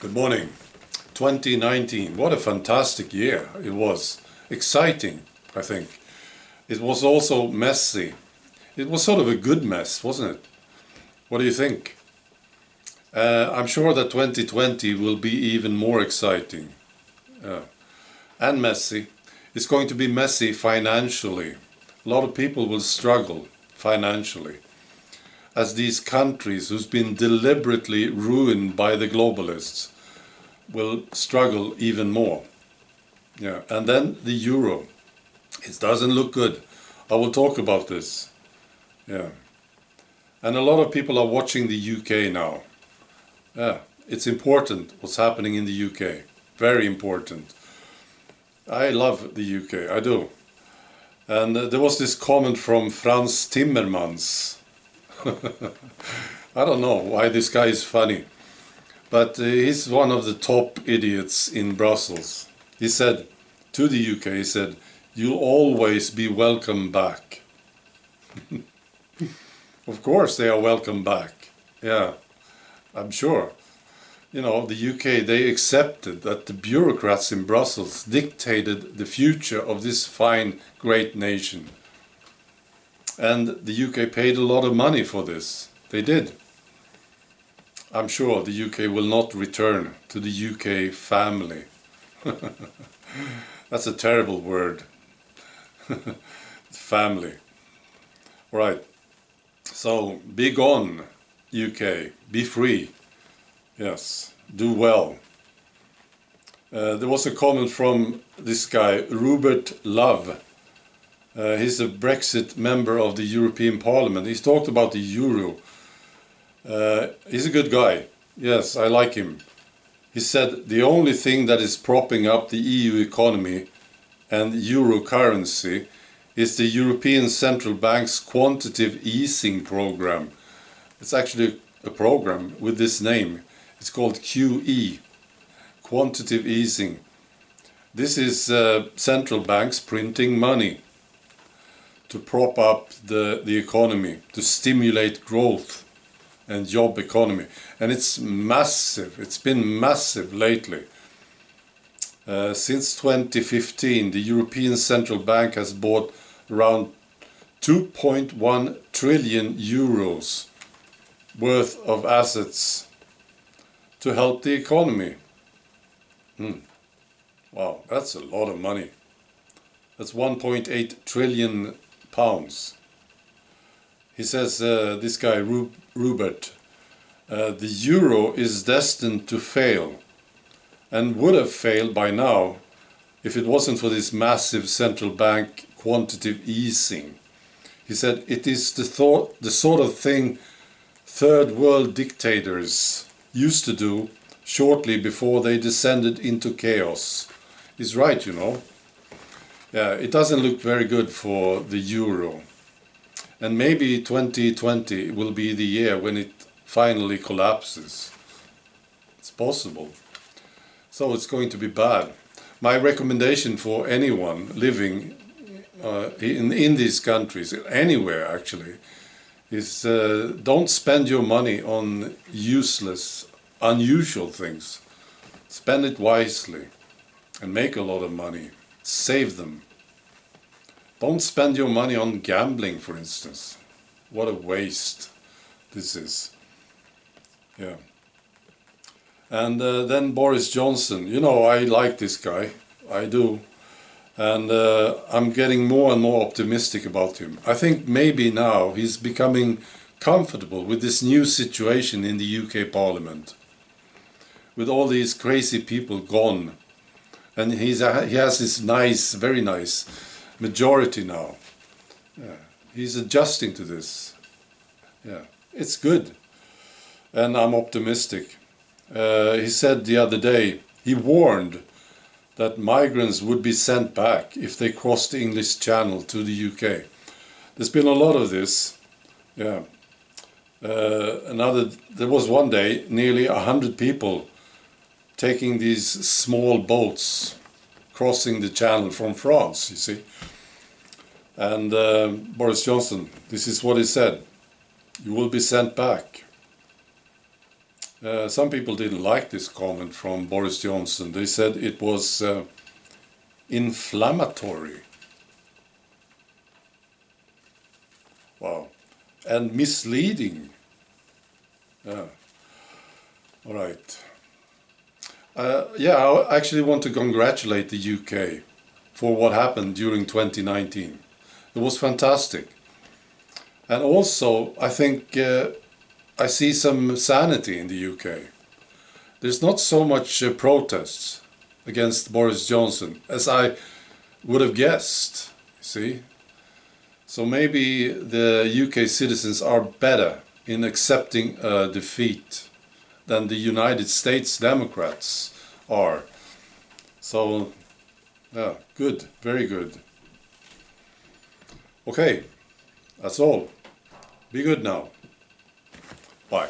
Good morning. 2019, what a fantastic year it was. Exciting, I think. It was also messy. It was sort of a good mess, wasn't it? What do you think? I'm sure that 2020 will be even more exciting and messy. It's going to be messy financially. A lot of people will struggle financially as these countries who's been deliberately ruined by the globalists will struggle even more. And then the euro. It doesn't look good. I will talk about this. And a lot of people are watching the UK now. It's important what's happening in the UK. Very important. I love the UK, I do. And there was this comment from Frans Timmermans. I don't know why this guy is funny, but he's one of the top idiots in Brussels. He said to the UK, he said, "You'll always be welcome back." Of course they are welcome back. Yeah, I'm sure. You know, the UK, they accepted that the bureaucrats in Brussels dictated the future of this fine, great nation. And the UK paid a lot of money for this. They did. I'm sure the UK will not return to the UK family. That's a terrible word. Family. Right. So, be gone, UK. Be free. Yes. Do well. There was a comment from this guy, Robert Love. He's a Brexit member of the European Parliament. He's talked about the euro. He's a good guy. Yes, I like him. He said the only thing that is propping up the EU economy and euro currency is the European Central Bank's quantitative easing program. It's actually a program with this name. It's called QE, quantitative easing. This is central banks printing money to prop up the economy, to stimulate growth and job economy. And it's massive. It's been massive lately. Since 2015, the European Central Bank has bought around 2.1 trillion euros worth of assets to help the economy. Wow, that's a lot of money. That's 1.8 trillion pounds. He says, this guy, Robert, the euro is destined to fail and would have failed by now if it wasn't for this massive central bank quantitative easing. He said it is the sort of thing third world dictators used to do shortly before they descended into chaos. He's right, you know. Yeah, it doesn't look very good for the euro. And maybe 2020 will be the year when it finally collapses. It's possible. So it's going to be bad. My recommendation for anyone living in these countries, anywhere actually, is don't spend your money on useless, unusual things. Spend it wisely and make a lot of money. Save them. Don't spend your money on gambling, for instance. What a waste this is. Yeah. And then Boris Johnson. You know, I like this guy. I do. And I'm getting more and more optimistic about him. I think maybe now he's becoming comfortable with this new situation in the UK Parliament. With all these crazy people gone. And he has this nice, very nice majority now. Yeah. He's adjusting to this. Yeah, it's good. And I'm optimistic. He said the other day, he warned that migrants would be sent back if they crossed the English Channel to the UK. There's been a lot of this. Yeah. There was one day nearly 100 people taking these small boats crossing the channel from France, you see. And Boris Johnson, this is what he said: you will be sent back. Some people didn't like this comment from Boris Johnson. They said it was inflammatory. Wow. And misleading. Yeah. All right. Yeah, I actually want to congratulate the UK for what happened during 2019. It was fantastic. And also, I think I see some sanity in the UK. There's not so much protests against Boris Johnson as I would have guessed, see? So maybe the UK citizens are better in accepting a defeat than the United States Democrats are. So, yeah, good, very good. Okay, that's all. Be good now. Bye.